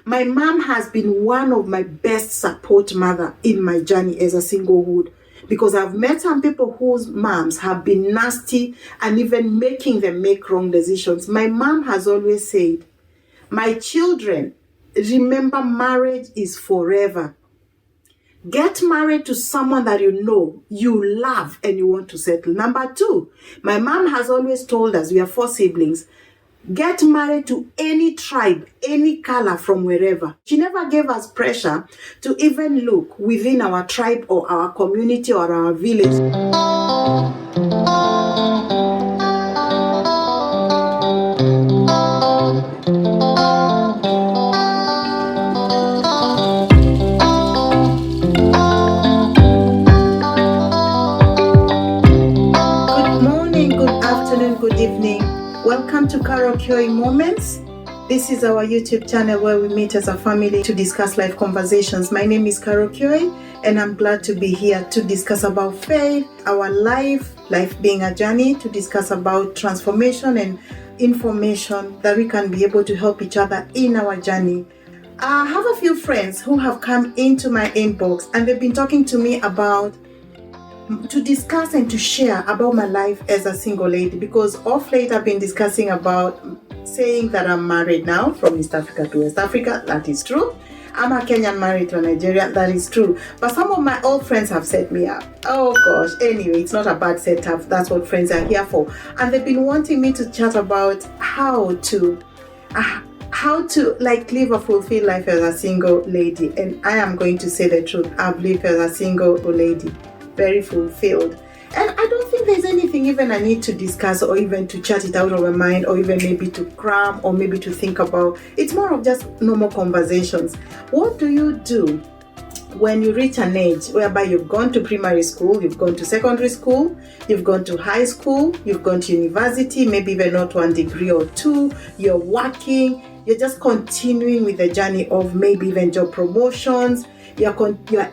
My mom has been one of my best support mother in my journey as a singlehood, because I've met some people whose moms have been nasty and even making them make wrong decisions. My mom has always said, my children, remember, marriage is forever. Get married to someone that you know, you love, and you want to settle. Number two, my mom has always told us, we are 4 siblings, get married to any tribe, any color, from wherever. She never gave us pressure to even look within our tribe or our community or our village. Good morning, good afternoon, good evening. Welcome to Karaoke Moments. This is our YouTube channel where we meet as a family to discuss life conversations. My name is Karaoke, and I'm glad to be here to discuss about faith, our life being a journey, to discuss about transformation and information that we can be able to help each other in our journey. I have a few friends who have come into my inbox and they've been talking to me to discuss and to share about my life as a single lady, because of late I've been discussing about saying that I'm married now from East Africa to West Africa. That is true. I'm a Kenyan married to a Nigerian. That is true. But some of my old friends have set me up. Oh gosh. Anyway, it's not a bad setup. That's what friends are here for. And they've been wanting me to chat about how to live a fulfilled life as a single lady. And I am going to say the truth. I've lived as a single lady, very fulfilled. And I don't think there's anything even I need to discuss or even to chat it out of my mind or even maybe to cram or maybe to think about. It's more of just normal conversations. What do you do when you reach an age whereby you've gone to primary school, you've gone to secondary school, you've gone to high school, you've gone to university, maybe even not 1 degree or 2, you're working, you're just continuing with the journey of maybe even job promotions. Your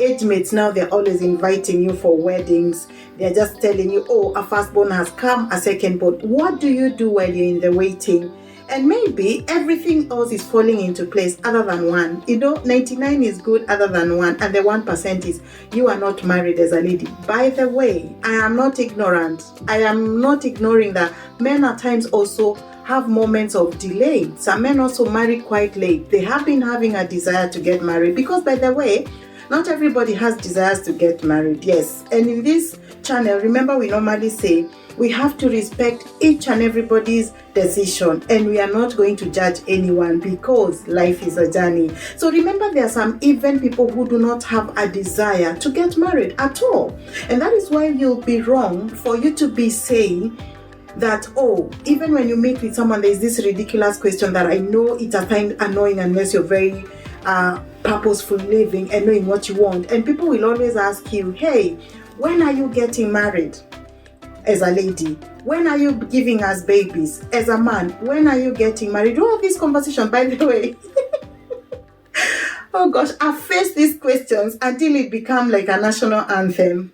age mates now, they're always inviting you for weddings. They're just telling you, oh, a firstborn has come, a secondborn. What do you do while you're in the waiting? And maybe everything else is falling into place other than one. 99 is good other than one. And the 1% is you are not married as a lady. By the way, I am not ignorant. I am not ignoring that men at times also have moments of delay. Some men also marry quite late. They have been having a desire to get married because, by the way, not everybody has desires to get married. Yes. And in this channel, remember, we normally say we have to respect each and everybody's decision, and we are not going to judge anyone because life is a journey. So remember, there are some even people who do not have a desire to get married at all. And that is why you'll be wrong for you to be saying that, oh, even when you meet with someone, there's this ridiculous question that I know it's at times annoying unless you're very purposeful living and knowing what you want. And people will always ask you, hey, when are you getting married as a lady? When are you giving us babies as a man? When are you getting married? All of these conversations, by the way. Oh gosh, I've faced these questions until it became like a national anthem.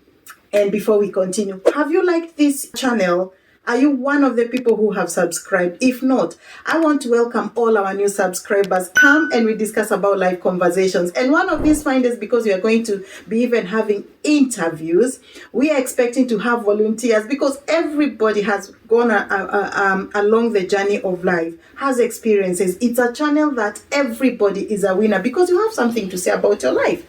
And before we continue, have you liked this channel? Are you one of the people who have subscribed? If not, I want to welcome all our new subscribers. Come and we discuss about life conversations. And one of these findings, because we are going to be even having interviews, we are expecting to have volunteers because everybody has gone along the journey of life, has experiences. It's a channel that everybody is a winner because you have something to say about your life.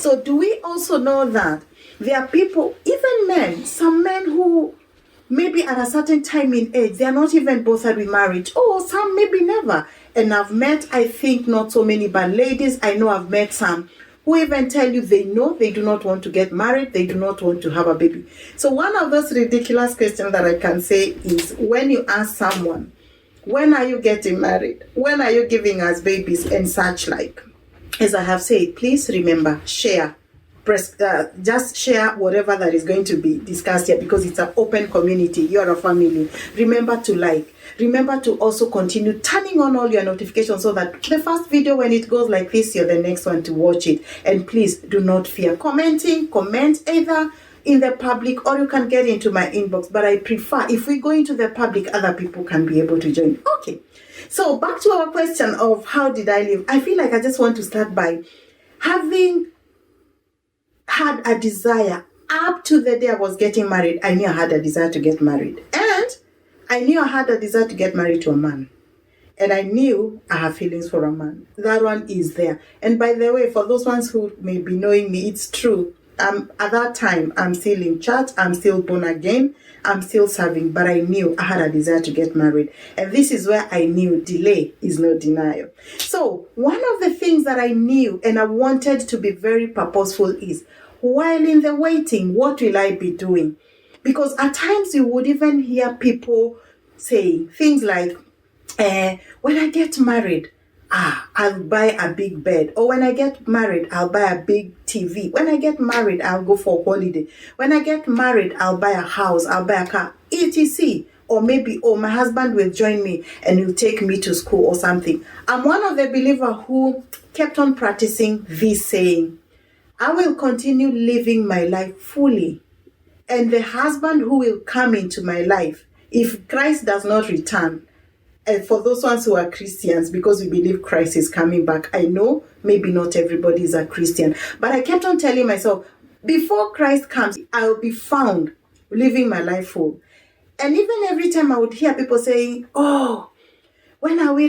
So do we also know that there are people, even men, some men who maybe at a certain time in age, they are not even bothered with marriage. Oh, some maybe never. And I've met, I think, not so many, but ladies, I know I've met some who even tell you they know they do not want to get married. They do not want to have a baby. So one of those ridiculous questions that I can say is when you ask someone, when are you getting married? When are you giving us babies and such like? As I have said, please remember, share. Just share whatever that is going to be discussed here because it's an open community. You're a family. Remember to like. Remember to also continue turning on all your notifications so that the first video, when it goes like this, you're the next one to watch it. And please do not fear commenting. Comment either in the public, or you can get into my inbox. But I prefer, if we go into the public, other people can be able to join. Okay. So back to our question of how did I live? I feel like I just want to start by having had a desire up to the day I was getting married. I knew I had a desire to get married. And I knew I had a desire to get married to a man. And I knew I have feelings for a man. That one is there. And by the way, for those ones who may be knowing me, it's true. At that time, I'm still in church. I'm still born again. I'm still serving. But I knew I had a desire to get married. And this is where I knew delay is no denial. So one of the things that I knew and I wanted to be very purposeful is, while in the waiting, what will I be doing? Because at times you would even hear people saying things like, when I get married, I'll buy a big bed. Or when I get married, I'll buy a big TV. When I get married, I'll go for a holiday. When I get married, I'll buy a house, I'll buy a car, etc. Or maybe, my husband will join me and he'll take me to school or something. I'm one of the believers who kept on practicing this saying, I will continue living my life fully. And the husband who will come into my life, if Christ does not return, and for those ones who are Christians, because we believe Christ is coming back, I know maybe not everybody is a Christian, but I kept on telling myself, before Christ comes, I'll be found living my life full. And even every time I would hear people saying, when are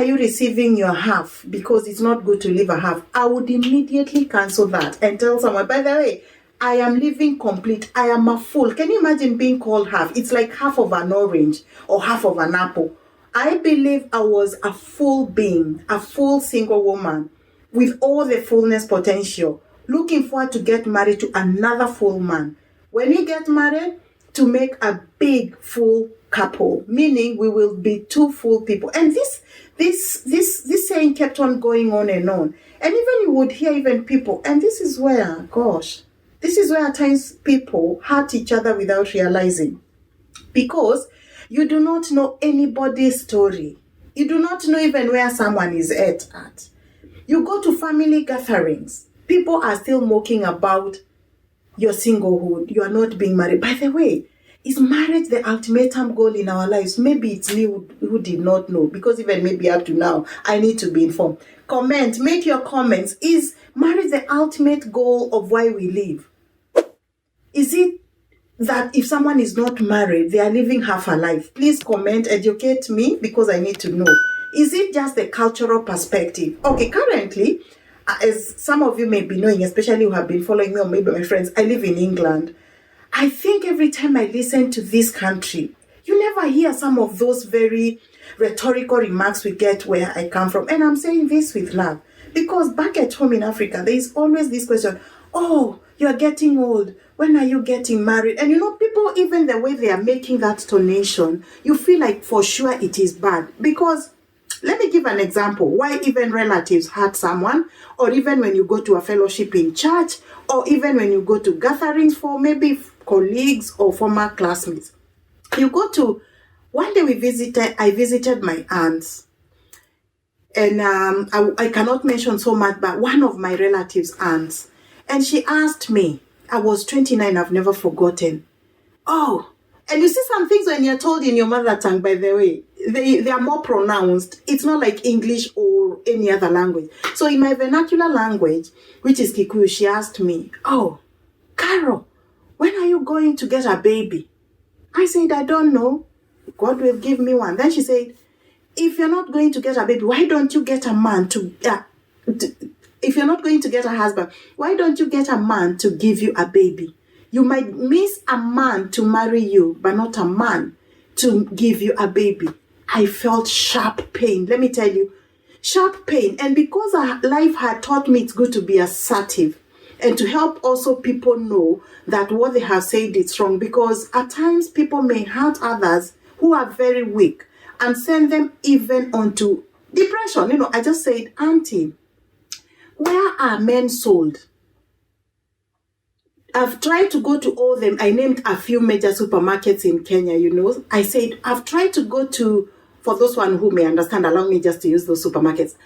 you receiving your half? Because it's not good to leave a half. I would immediately cancel that and tell someone, by the way, I am living complete. I am a full. Can you imagine being called half? It's like half of an orange or half of an apple. I believe I was a full being, a full single woman with all the fullness potential, looking forward to get married to another full man. When we get married, to make a big full couple, meaning we will be two full people. And this saying kept on going on and on. And even you would hear even people, and this is where at times people hurt each other without realizing. Because you do not know anybody's story. You do not know even where someone is at. You go to family gatherings. People are still mocking about your singlehood. You are not being married. By the way, is marriage the ultimate goal in our lives? Maybe it's me who did not know. Because even maybe up to now, I need to be informed. Make your comments. Is marriage the ultimate goal of why we live? Is it that if someone is not married, they are living half a life? Please comment, educate me, because I need to know. Is it just the cultural perspective? Okay, currently, as some of you may be knowing, especially who have been following me or maybe my friends, I live in England. I think every time I listen to this country, you never hear some of those very rhetorical remarks we get where I come from. And I'm saying this with love. Because back at home in Africa, there is always this question, you're getting old. When are you getting married? And people, even the way they are making that tonation, you feel like for sure it is bad. Because, let me give an example. Why even relatives hurt someone, or even when you go to a fellowship in church, or even when you go to gatherings for maybe colleagues or former classmates. One day I visited my aunts. And I cannot mention so much, but one of my relatives' aunts. And she asked me, I was 29, I've never forgotten. And you see some things when you're told in your mother tongue, by the way, they are more pronounced. It's not like English or any other language. So in my vernacular language, which is Kikuyu, she asked me, Carol, when are you going to get a baby? I said, I don't know. God will give me one. Then she said, if you're not going to get a baby, why don't you get a man if you're not going to get a husband, why don't you get a man to give you a baby? You might miss a man to marry you, but not a man to give you a baby. I felt sharp pain. Let me tell you, sharp pain. And because life had taught me it's good to be assertive and to help also people know that what they have said is wrong. Because at times people may hurt others who are very weak and send them even onto depression. I just said, Auntie, where are men sold? I've tried to go to all them. I named a few major supermarkets in Kenya, I said, I've tried to go to, for those one who may understand, allow me just to use those supermarkets.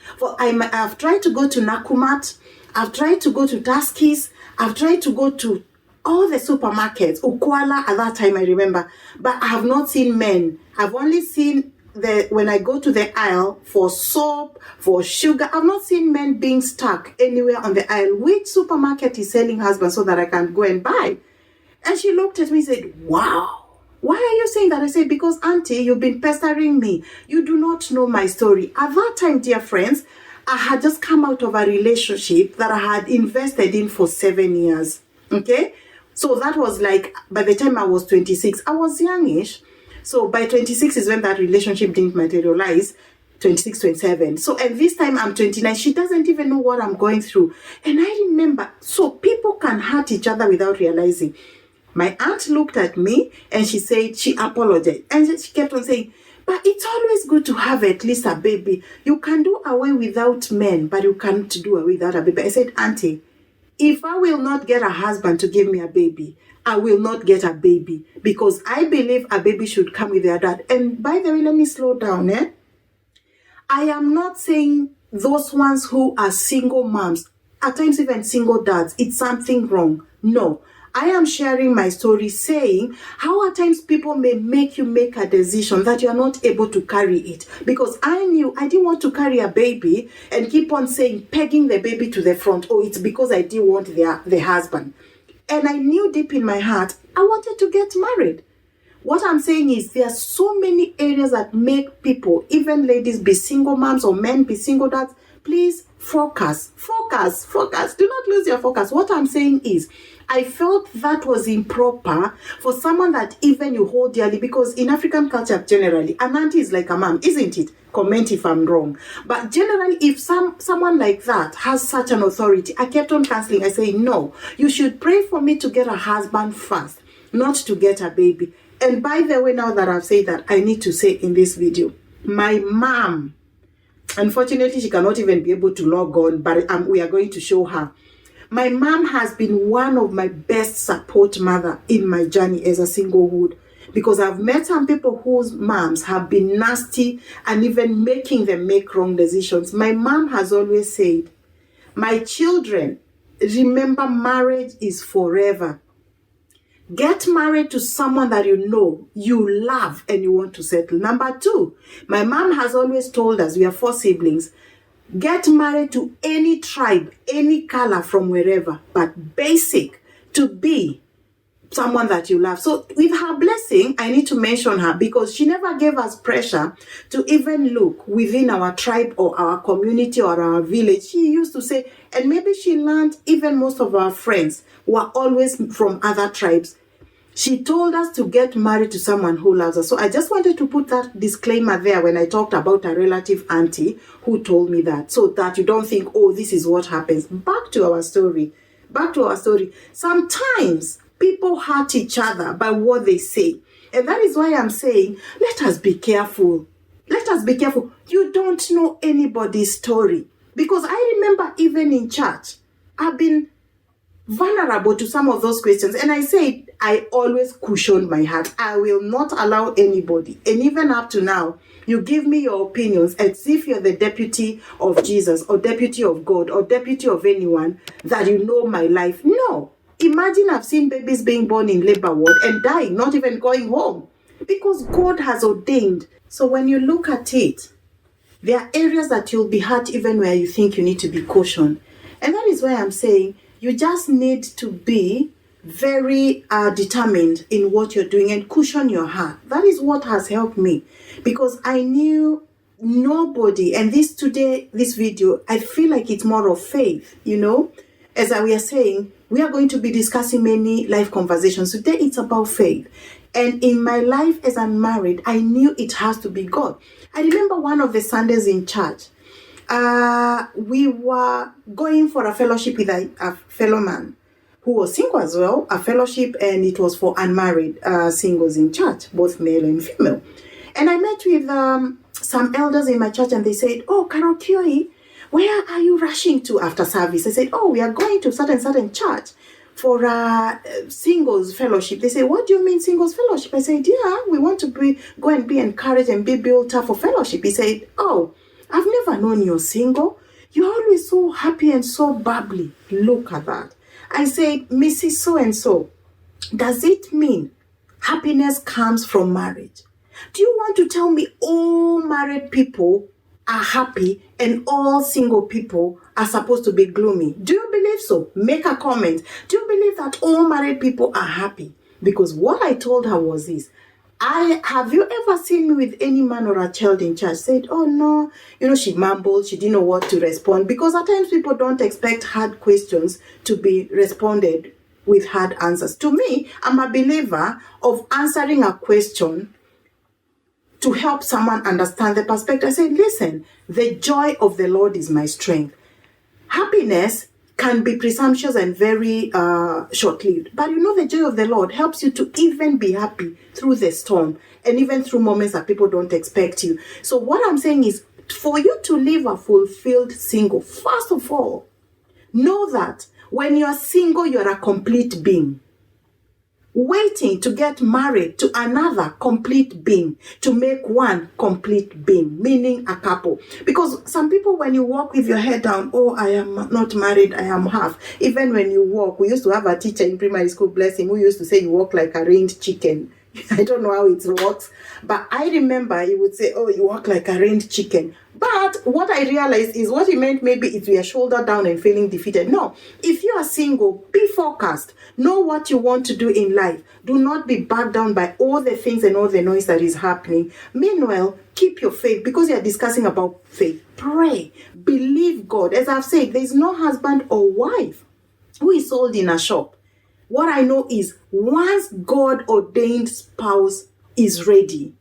I've tried to go to Nakumat. I've tried to go to Tuskys. I've tried to go to all the supermarkets, Ukwala at that time, I remember, but I have not seen men. I've only seen when I go to the aisle for soap, for sugar, I've not seen men being stuck anywhere on the aisle. Which supermarket is selling husbands so that I can go and buy? And she looked at me and said, wow. Why are you saying that? I said, because auntie, you've been pestering me. You do not know my story. At that time, dear friends, I had just come out of a relationship that I had invested in for 7 years. Okay? So that was like, by the time I was 26, I was youngish. So by 26 is when that relationship didn't materialize. 26, 27. So, and this time I'm 29. She doesn't even know what I'm going through. And I remember, so people can hurt each other without realizing. My aunt looked at me and she said, she apologized. And she kept on saying, but it's always good to have at least a baby. You can do away without men, but you can't do away without a baby. I said, auntie, if I will not get a husband to give me a baby, I will not get a baby. Because I believe a baby should come with their dad. And by the way, let me slow down. I am not saying those ones who are single moms, at times even single dads, it's something wrong. No. I am sharing my story saying how at times people may make you make a decision that you are not able to carry it. Because I knew I didn't want to carry a baby and keep on saying, pegging the baby to the front. Oh, it's because I didn't want the husband. And I knew deep in my heart, I wanted to get married. What I'm saying is there are so many areas that make people, even ladies, be single moms or men be single dads. Please focus. Do not lose your focus. What I'm saying is, I felt that was improper for someone that even you hold dearly, because in African culture generally, an auntie is like a mom, isn't it? Comment if I'm wrong. But generally, if someone like that has such an authority, I kept on canceling. I say, no, you should pray for me to get a husband first, not to get a baby. And by the way, now that I've said that, I need to say in this video, my mom, unfortunately, she cannot even be able to log on, but we are going to show her. My mom has been one of my best support mother in my journey as a singlehood, because I've met some people whose moms have been nasty and even making them make wrong decisions. My mom has always said, my children, remember marriage is forever. Get married to someone that you know, you love, and you want to settle. Number 2, my mom has always told us, we are 4 siblings, get married to any tribe, any color from wherever, but basic to be someone that you love. So with her blessing, I need to mention her because she never gave us pressure to even look within our tribe or our community or our village. She used to say, and maybe she learned even most of our friends were always from other tribes. She told us to get married to someone who loves us. So I just wanted to put that disclaimer there when I talked about a relative auntie who told me that, so that you don't think, oh, this is what happens. Back to our story. Sometimes people hurt each other by what they say. And that is why I'm saying, let us be careful. You don't know anybody's story. Because I remember even in church, I've been vulnerable to some of those questions. And I said, I always cushioned my heart. I will not allow anybody. And even up to now, you give me your opinions as if you're the deputy of Jesus or deputy of God or deputy of anyone, that you know my life. No. Imagine I've seen babies being born in labor ward and dying, not even going home. Because God has ordained. So when you look at it, there are areas that you'll be hurt even where you think you need to be cautioned. And that is why I'm saying you just need to be very determined in what you're doing and cushion your heart. That is what has helped me, because I knew nobody. And this video, I feel like it's more of faith, As we are saying, we are going to be discussing many life conversations. Today it's about faith. And in my life as I'm married, I knew it has to be God. I remember one of the Sundays in church, we were going for a fellowship with a fellow man who was single as well, a fellowship, and it was for unmarried singles in church, both male and female. And I met with some elders in my church, and they said, oh, Carol Kioi, where are you rushing to after service? I said, oh, we are going to certain church for singles fellowship. They said, what do you mean singles fellowship? I said, yeah, we want to go and be encouraged and be built up for fellowship. He said, oh, I've never known you're single. You're always so happy and so bubbly. Look at that. I said, Mrs. So-and-so, does it mean happiness comes from marriage? Do you want to tell me all married people are happy and all single people are supposed to be gloomy? Do you believe so? Make a comment. Do you believe that all married people are happy? Because what I told her was this. Have you ever seen me with any man or a child in church? Said, oh no, she mumbled, she didn't know what to respond. Because at times people don't expect hard questions to be responded with hard answers. To me, I'm a believer of answering a question to help someone understand the perspective. I say, listen, the joy of the Lord is my strength. Happiness can be presumptuous and very short-lived. But the joy of the Lord helps you to even be happy through the storm and even through moments that people don't expect you. So what I'm saying is, for you to live a fulfilled single, first of all, know that when you're single, you're a complete being. Waiting to get married to another complete being to make one complete being, meaning a couple. Because some people, when you walk with your head down, oh, I am not married, I am half. Even when you walk, we used to have a teacher in primary school, bless him, who used to say you walk like a reined chicken. I don't know how it works, but I remember he would say, oh, you walk like a reined chicken. But what I realized is what he meant, maybe if you are shoulder down and feeling defeated. No, if you are single, be focused. Know what you want to do in life. Do not be backed down by all the things and all the noise that is happening. Meanwhile, keep your faith, because you are discussing about faith. Pray, believe God. As I've said, there is no husband or wife who is sold in a shop. What I know is, once God ordained spouse is ready,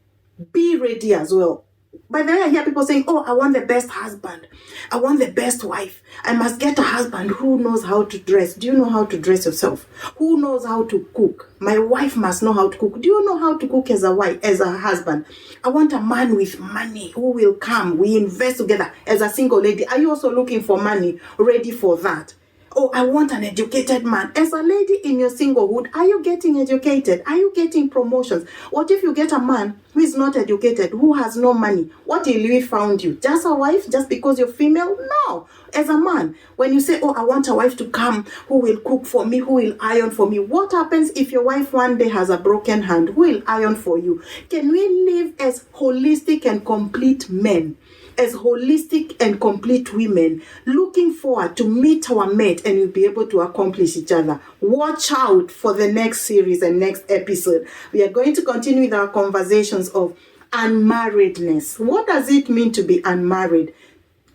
be ready as well. By the way, I hear people saying, oh, I want the best husband. I want the best wife. I must get a husband who knows how to dress. Do you know how to dress yourself? Who knows how to cook? My wife must know how to cook. Do you know how to cook as a wife, as a husband? I want a man with money who will come. We invest together. As a single lady, are you also looking for money? Ready for that? Oh, I want an educated man. As a lady in your singlehood, are you getting educated? Are you getting promotions? What if you get a man who is not educated, who has no money? What will we found you? Just a wife? Just because you're female? No. As a man, when you say, oh, I want a wife to come who will cook for me, who will iron for me, what happens if your wife one day has a broken hand? Who will iron for you? Can we live as holistic and complete men? As holistic and complete women, looking forward to meet our mate and we'll be able to accomplish each other. Watch out for the next series and next episode. We are going to continue with our conversations of unmarriedness. What does it mean to be unmarried?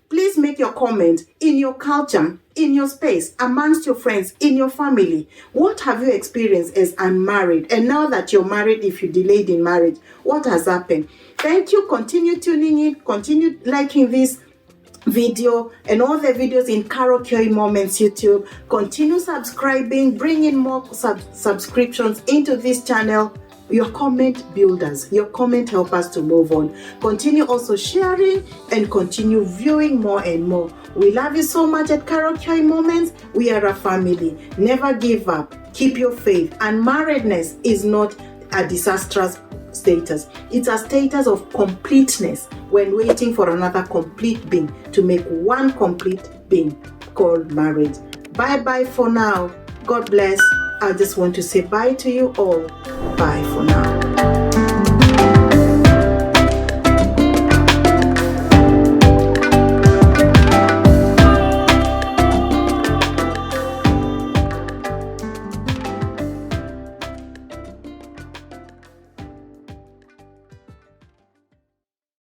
Please make your comment in your culture, in your space, amongst your friends, in your family. What have you experienced as unmarried? And now that you're married, if you delayed in marriage, what has happened? Thank you. Continue tuning in. Continue liking this video and all the videos in Karaoke Moments YouTube. Continue subscribing. Bring in more subscriptions into this channel. Your comment builders, your comment help us to move on. Continue also sharing and continue viewing more and more. We love you so much at Karaoke Moments. We are a family. Never give up. Keep your faith. And marriedness is not a disastrous status. It's a status of completeness when waiting for another complete being to make one complete being called marriage. Bye bye for now. God bless. I just want to say bye to you all. Bye for now.